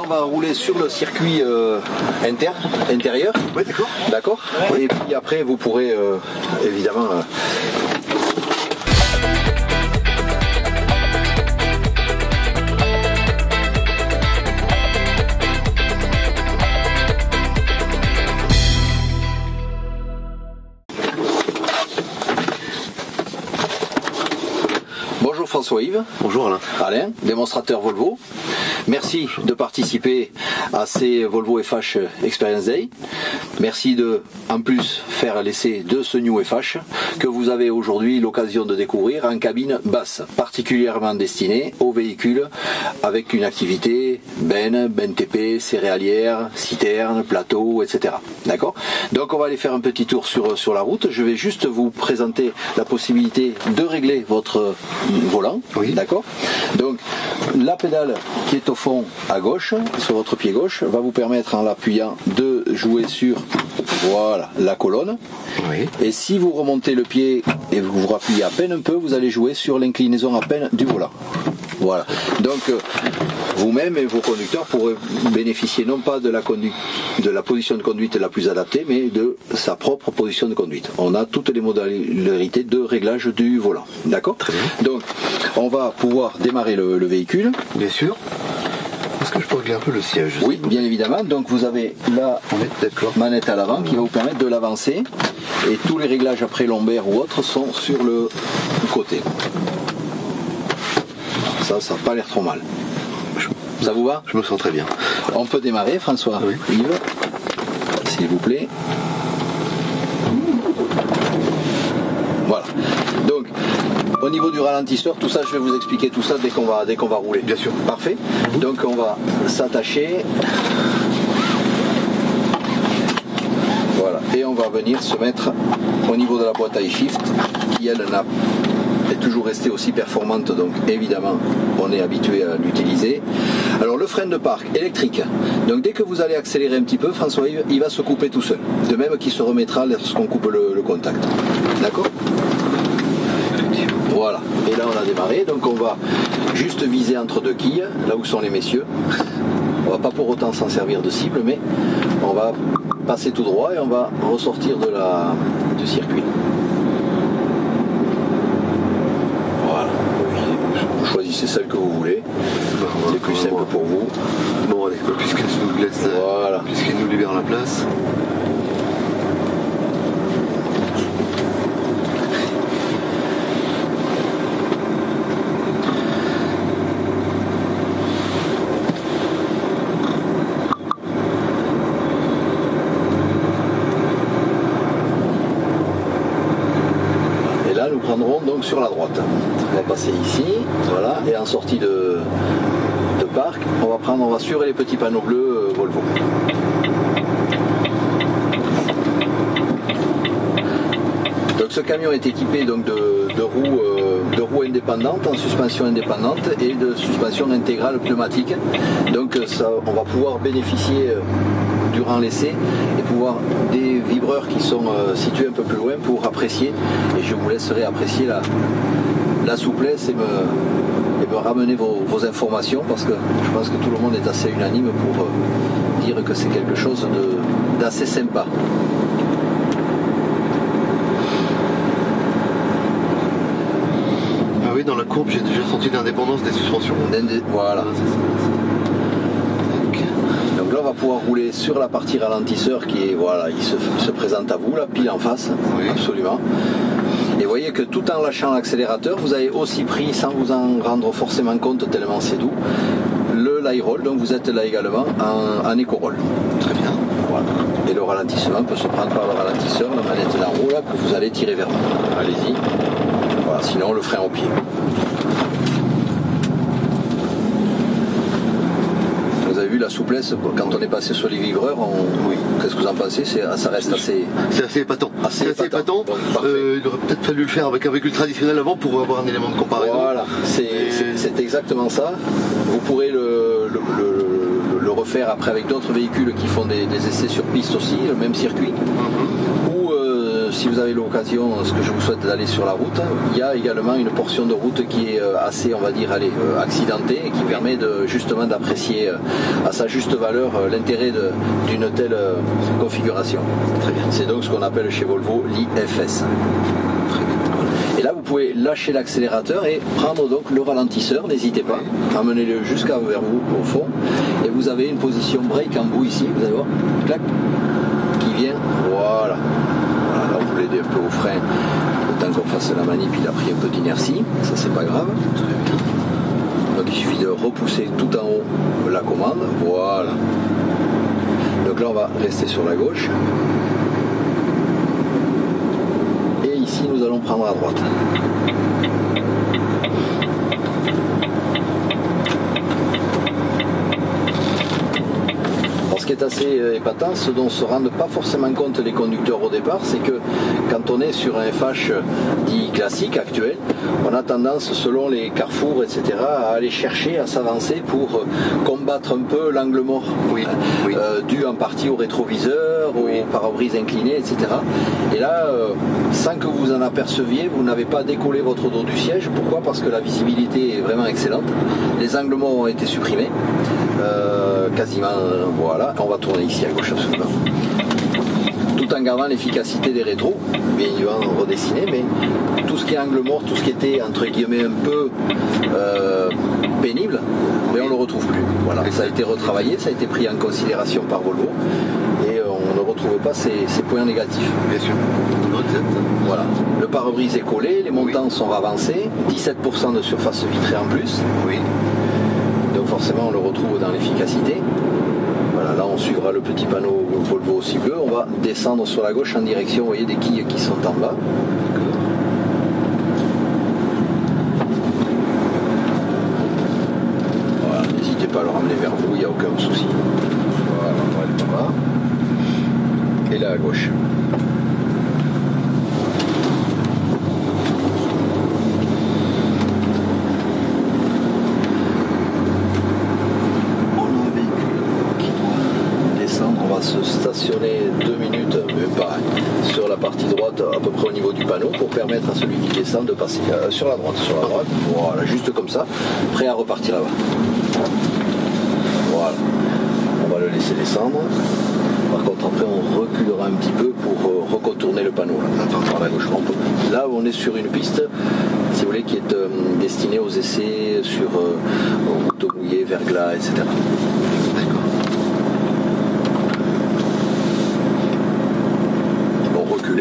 va rouler sur le circuit intérieur. Oui, d'accord. D'accord. Et puis après, vous pourrez évidemment... Bonjour François-Yves. Bonjour Alain. Alain, démonstrateur Volvo. Merci de participer à ces Volvo FH Experience Day. Merci de, en plus, faire l'essai de ce New FH que vous avez aujourd'hui l'occasion de découvrir en cabine basse, particulièrement destinée aux véhicules avec une activité BNTP, céréalière, citerne, plateau, etc. D'accord ? Donc on va aller faire un petit tour sur la route. Je vais juste vous présenter la possibilité de régler votre volant. Oui. D'accord ? Donc la pédale qui est au fond à gauche, sur votre pied gauche, va vous permettre en l'appuyant de jouer sur voilà, la colonne. Oui. Et si vous remontez le pied et vous vous appuyez à peine un peu, vous allez jouer sur l'inclinaison à peine du volant. Voilà. Donc vous-même et vos conducteurs pourrez bénéficier non pas de la position de conduite la plus adaptée, mais de sa propre position de conduite. On a toutes les modalités de réglage du volant. D'accord ? Très bien. Donc on va pouvoir démarrer le véhicule. Bien sûr. Est-ce que je peux régler un peu le siège? Oui, bien évidemment. Donc vous avez la manette à l'avant qui va vous permettre de l'avancer. Et tous les réglages après lombaires ou autres sont sur le côté. Ça n'a pas l'air trop mal. Ça vous va? Je me sens très bien. On peut démarrer, François. Oui. Yves, s'il vous plaît. Voilà. Donc, au niveau du ralentisseur, tout ça, je vais vous expliquer tout ça dès qu'on va rouler. Bien sûr. Parfait. Donc, on va s'attacher. Voilà. Et on va venir se mettre au niveau de la boîte à e-shift, qui, elle, est toujours restée aussi performante. Donc, évidemment, on est habitué à l'utiliser. Alors, le frein de parc électrique. Donc, dès que vous allez accélérer un petit peu, François-Yves, il va se couper tout seul. De même qu'il se remettra lorsqu'on coupe le contact. D'accord ? Voilà, et là on a démarré, donc on va juste viser entre deux quilles, là où sont les messieurs. On va pas pour autant s'en servir de cible, mais on va passer tout droit et on va ressortir du circuit. Voilà, vous choisissez celle que vous voulez, c'est plus simple pour vous. Bon allez, puisqu'elle nous laisse voilà. Puisqu'elle nous libère la place. Nous prendrons donc sur la droite. On va passer ici, voilà, et en sortie de parc, on va suivre les petits panneaux bleus Volvo. Donc ce camion est équipé donc de roues indépendantes, en suspension indépendante et de suspension intégrale pneumatique. Donc ça, on va pouvoir bénéficier durant l'essai et pouvoir des vibreurs qui sont situés un peu plus loin pour apprécier, et je vous laisserai apprécier la souplesse et me ramener vos informations, parce que je pense que tout le monde est assez unanime pour dire que c'est quelque chose d'assez sympa. Ah oui, dans la courbe j'ai déjà senti l'indépendance des suspensions. Voilà. Donc là on va pouvoir rouler sur la partie ralentisseur qui est, voilà, il se présente à vous là, pile en face, oui. Absolument. Et vous voyez que tout en lâchant l'accélérateur, vous avez aussi pris, sans vous en rendre forcément compte tellement c'est doux, le light roll, donc vous êtes là également en éco-roll. Très bien. Voilà. Et le ralentissement peut se prendre par le ralentisseur, la manette d'en haut là, que vous allez tirer vers vous. Allez-y. Voilà, sinon le frein au pied. Vous avez vu la souplesse quand on est passé sur les vibreurs, oui. Qu'est-ce que vous en pensez? Ça reste assez... C'est assez épatant. C'est assez épatant. Il aurait peut-être fallu le faire avec un véhicule traditionnel avant pour avoir un élément de comparaison. Voilà, c'est exactement ça. Vous pourrez le refaire après avec d'autres véhicules qui font des essais sur piste aussi, le même circuit. Ou si vous avez l'occasion, ce que je vous souhaite d'aller sur la route, il y a également une portion de route qui est assez, on va dire, accidentée et qui permet justement d'apprécier à sa juste valeur l'intérêt d'une telle configuration. Très bien. C'est donc ce qu'on appelle chez Volvo l'IFS. Et là, vous pouvez lâcher l'accélérateur et prendre donc le ralentisseur, n'hésitez pas, amenez-le jusqu'à vers vous, au fond, et vous avez une position break en bout ici, vous allez voir, clac, qui vient, voilà. Là, vous l'aidez un peu au frein, le temps qu'on fasse la manip, il a pris un peu d'inertie, ça c'est pas grave. Donc il suffit de repousser tout en haut la commande, voilà. Donc là, on va rester sur la gauche. Ici, nous allons prendre à droite. Alors, ce qui est assez épatant, ce dont se rendent pas forcément compte les conducteurs au départ, c'est que quand on est sur un FH dit classique actuel, on a tendance, selon les carrefours, etc., à aller chercher, à s'avancer pour combattre un peu l'angle mort, dû en partie au rétroviseur, au pare-brise incliné, etc. Et là, sans que vous en aperceviez, vous n'avez pas décollé votre dos du siège. Pourquoi ? Parce que la visibilité est vraiment excellente. Les angles morts ont été supprimés. Quasiment, voilà. On va tourner ici à gauche absolument. Tout en gardant l'efficacité des rétros, bien évidemment redessiné, mais tout ce qui est angle mort, tout ce qui était entre guillemets un peu pénible, mais on ne le retrouve plus. Voilà. Ça a été retravaillé, ça a été pris en considération par Volvo et on ne retrouve pas ces points négatifs. Bien sûr. Voilà. Le pare-brise est collé, les montants sont avancés, 17% de surface vitrée en plus. Oui. Donc forcément on le retrouve dans l'efficacité. Voilà, là on suivra le petit panneau Volvo aussi bleu. On va descendre sur la gauche en direction, vous voyez, des quilles qui sont en bas. Voilà, n'hésitez pas à le ramener vers vous, il n'y a aucun souci. Voilà, on va aller par là. Et là à gauche. Se stationner 2 minutes, même pas, sur la partie droite, à peu près au niveau du panneau, pour permettre à celui qui descend de passer sur la droite, voilà, juste comme ça, prêt à repartir là-bas. Voilà, on va le laisser descendre. Par contre, après, on reculera un petit peu pour recontourner le panneau, là, par la gauche. Là, on est sur une piste, si vous voulez, qui est destinée aux essais sur route mouillée, verglas, etc.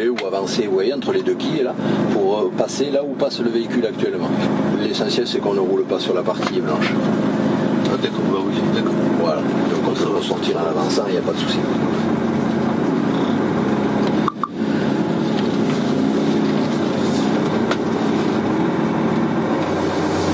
Ou avancer, vous voyez, entre les deux quilles là, pour passer là où passe le véhicule actuellement. L'essentiel, c'est qu'on ne roule pas sur la partie blanche. Ah, d'accord, bah oui, d'accord. Voilà, donc on peut ressortir en avançant, il n'y a pas de souci.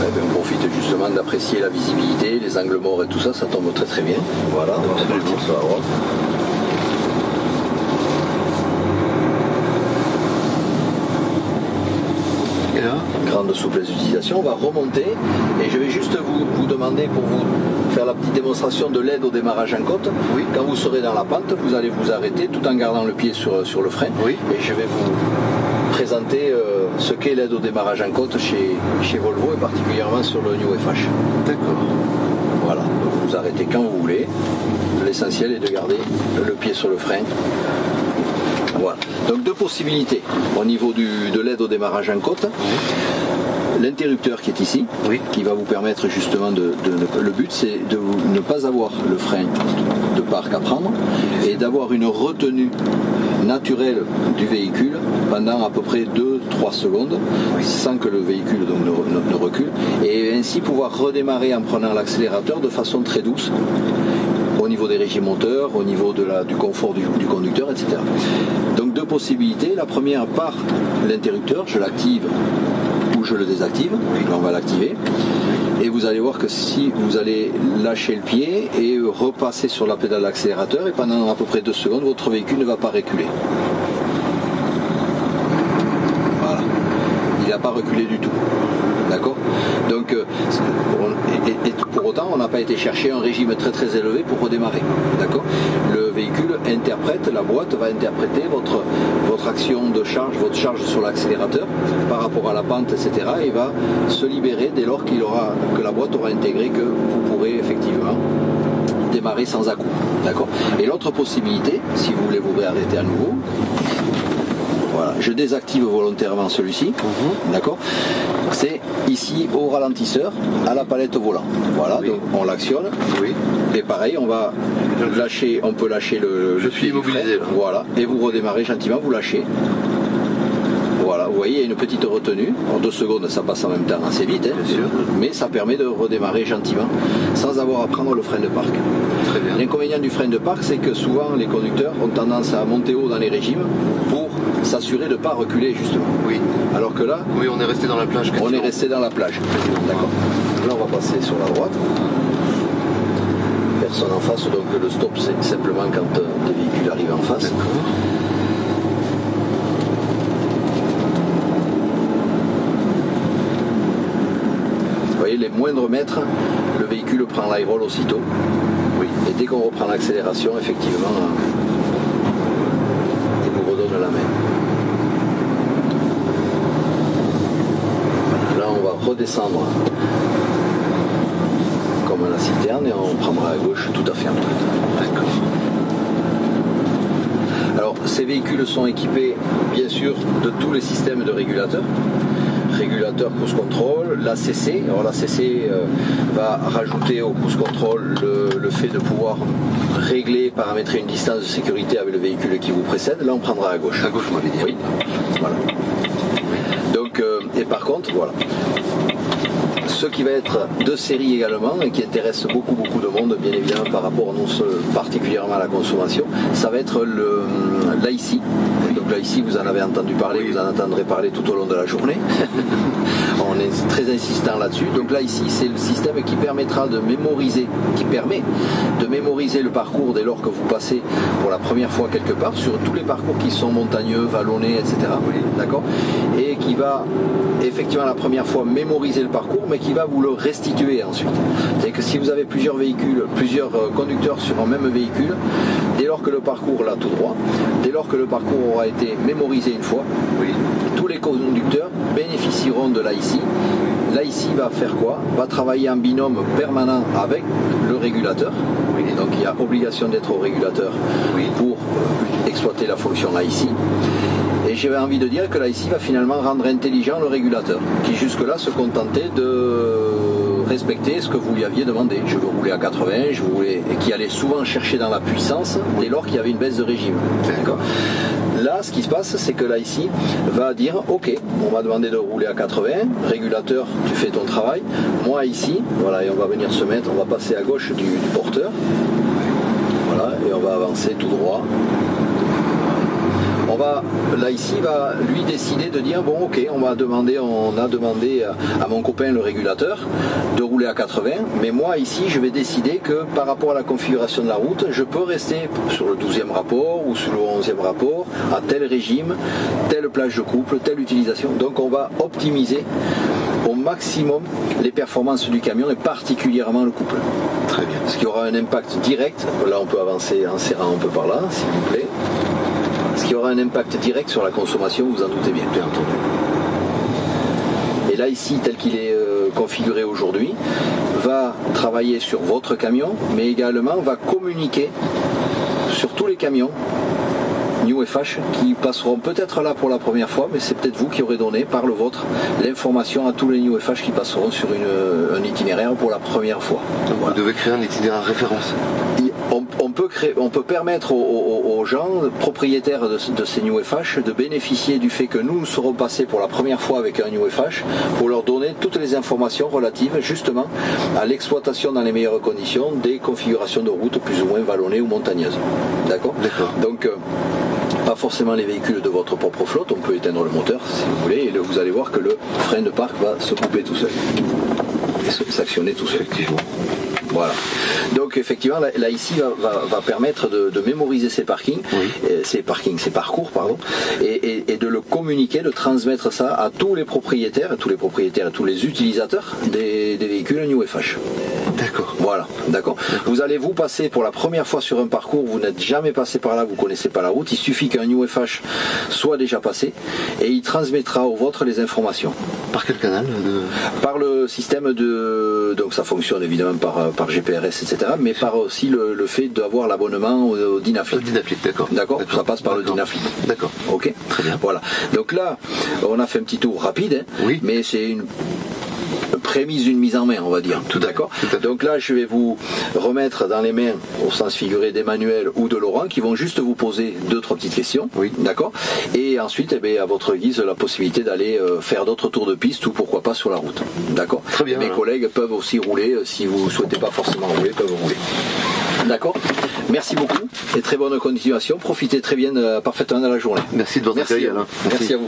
On profite justement d'apprécier la visibilité, les angles morts et tout ça, ça tombe très très bien. Voilà, on va partir sur la droite. Grande souplesse d'utilisation, on va remonter et je vais juste vous demander, pour vous faire la petite démonstration de l'aide au démarrage en côte. Oui. Quand vous serez dans la pente, vous allez vous arrêter tout en gardant le pied sur le frein. Oui. Et je vais vous présenter ce qu'est l'aide au démarrage en côte chez Volvo et particulièrement sur le New FH. D'accord. Voilà, donc vous arrêtez quand vous voulez. L'essentiel est de garder le pied sur le frein. Voilà. Donc deux possibilités au niveau de l'aide au démarrage en côte. L'interrupteur qui est ici, qui va vous permettre justement le but, c'est de ne pas avoir le frein de parc à prendre et d'avoir une retenue naturelle du véhicule pendant à peu près 2-3 secondes sans que le véhicule donc, ne recule et ainsi pouvoir redémarrer en prenant l'accélérateur de façon très douce au niveau des régimes moteurs, au niveau du confort du conducteur, etc. Donc deux possibilités. La première, par l'interrupteur, je l'active ou je le désactive. Là, on va l'activer. Et vous allez voir que si vous allez lâcher le pied et repasser sur la pédale d'accélérateur, et pendant à peu près 2 secondes, votre véhicule ne va pas reculer. Voilà. Il n'a pas reculé du tout. D'accord ? Donc, et pour autant, on n'a pas été chercher un régime très très élevé pour redémarrer. D'accord ? Le véhicule interprète, la boîte va interpréter votre action de charge, votre charge sur l'accélérateur par rapport à la pente, etc. et va se libérer dès lors que la boîte aura intégré que vous pourrez effectivement démarrer sans à-coup. D'accord ? Et l'autre possibilité, si vous voulez vous réarrêter à nouveau, voilà, je désactive volontairement celui-ci, d'accord ? C'est ici au ralentisseur, à la palette volant. Voilà, donc on l'actionne. Oui. Et pareil, on peut lâcher le Je suis immobilisé là. Voilà, et vous redémarrez gentiment, vous lâchez. Voilà, vous voyez, il y a une petite retenue. En 2 secondes, ça passe en même temps assez vite, hein, bien sûr. Mais ça permet de redémarrer gentiment sans avoir à prendre le frein de parc. Très bien. L'inconvénient du frein de parc, c'est que souvent les conducteurs ont tendance à monter haut dans les régimes pour s'assurer de ne pas reculer justement. Oui. Alors que là, oui, on est resté dans la plage. On est resté dans la plage. D'accord. Là, on va passer sur la droite. Personne en face, donc le stop, c'est simplement quand des véhicules arrivent en face. D'accord. Vous voyez, les moindres mètres, le véhicule prend l'high roll aussitôt. Oui. Et dès qu'on reprend l'accélération, effectivement, il vous redonne la main. Là, on va redescendre comme la citerne et on prendra à gauche tout à fait en droite. D'accord. Alors, ces véhicules sont équipés, bien sûr, de tous les systèmes de régulateurs. Régulateur cruise control, l'ACC. Alors l'ACC va rajouter au cruise control le fait de pouvoir régler, paramétrer une distance de sécurité avec le véhicule qui vous précède. Là, on prendra à gauche. À gauche, vous m'avez dit. Oui. Voilà. Donc, et par contre, voilà. Ce qui va être de série également et qui intéresse beaucoup de monde, bien évidemment, par rapport non particulièrement à la consommation, ça va être l'IC. Donc là ici, vous en avez entendu parler, vous en entendrez parler tout au long de la journée. On est très insistant là-dessus. Donc là ici, c'est le système qui permettra de mémoriser, le parcours dès lors que vous passez pour la première fois quelque part, sur tous les parcours qui sont montagneux, vallonnés, etc. D'accord ? Et qui va effectivement la première fois mémoriser le parcours, mais qui va vous le restituer ensuite. C'est-à-dire que si vous avez plusieurs véhicules, plusieurs conducteurs sur un même véhicule, dès lors que le parcours là tout droit, dès lors que le parcours aura été mémorisé une fois, tous les conducteurs bénéficieront de l'IC. L'IC va faire quoi ? Va travailler en binôme permanent avec le régulateur. Et donc il y a obligation d'être au régulateur pour exploiter la fonction IC. Et j'avais envie de dire que l'IC va finalement rendre intelligent le régulateur, qui jusque-là se contentait de respecter ce que vous lui aviez demandé. Je veux rouler à 80, et qui allait souvent chercher dans la puissance dès lors qu'il y avait une baisse de régime. D'accord. Là, ce qui se passe, c'est que l'IC va dire « Ok, on m'a demandé de rouler à 80, régulateur, tu fais ton travail. Moi ici, voilà, et on va venir se mettre, on va passer à gauche du porteur. Voilà, et on va avancer tout droit. L'IC va lui décider de dire bon ok, on a demandé à mon copain le régulateur de rouler à 80, mais moi ici je vais décider que par rapport à la configuration de la route, je peux rester sur le 12e rapport ou sur le 11e rapport à tel régime, telle plage de couple, telle utilisation. Donc on va optimiser au maximum les performances du camion et particulièrement le couple. Très bien. Ce qui aura un impact direct, là on peut avancer en serrant un peu par là, s'il vous plaît. Ce qui aura un impact direct sur la consommation, vous en doutez bien entendu. Et là ici, tel qu'il est configuré aujourd'hui, va travailler sur votre camion, mais également va communiquer sur tous les camions New FH qui passeront peut-être là pour la première fois, mais c'est peut-être vous qui aurez donné par le vôtre l'information à tous les New FH qui passeront sur un itinéraire pour la première fois. Donc voilà. Vous devez créer un itinéraire référence. On peut permettre aux gens propriétaires de ces New FH de bénéficier du fait que nous serons passés pour la première fois avec un New FH pour leur donner toutes les informations relatives justement à l'exploitation dans les meilleures conditions des configurations de route plus ou moins vallonnées ou montagneuses. D'accord ? Donc pas forcément les véhicules de votre propre flotte, on peut éteindre le moteur si vous voulez, et vous allez voir que le frein de parc va se couper tout seul et s'actionner tout seul. Effectivement. Voilà. Donc effectivement, là ici va permettre de mémoriser ces parcours, et de le communiquer, de transmettre ça à tous les propriétaires, et tous les utilisateurs des véhicules New FH. D'accord. Voilà, d'accord. Vous allez vous passer pour la première fois sur un parcours, vous n'êtes jamais passé par là, vous ne connaissez pas la route, il suffit qu'un UFH soit déjà passé et il transmettra au vôtre les informations. Par quel canal Par le système de... Donc ça fonctionne évidemment par GPRS, etc. Mais par aussi le fait d'avoir l'abonnement au Dynaflight. Le Dynaflight, d'accord. D'accord. Ça passe par le Dynaflight. D'accord. Ok. Très bien. Voilà. Donc là, on a fait un petit tour rapide, hein, oui. Mais c'est une prémise d'une mise en main, on va dire. Tout d'accord. Donc là, je vais vous remettre dans les mains, au sens figuré, d'Emmanuel ou de Laurent, qui vont juste vous poser 2-3 petites questions. Oui. D'accord. Et ensuite, à votre guise, la possibilité d'aller faire d'autres tours de piste ou pourquoi pas sur la route. D'accord. Très bien. Mes collègues peuvent aussi rouler, si vous ne souhaitez pas forcément rouler, peuvent rouler. D'accord. Merci beaucoup et très bonne continuation. Profitez très bien, parfaitement de la journée. Merci de votre accueil, Alain. Merci à vous.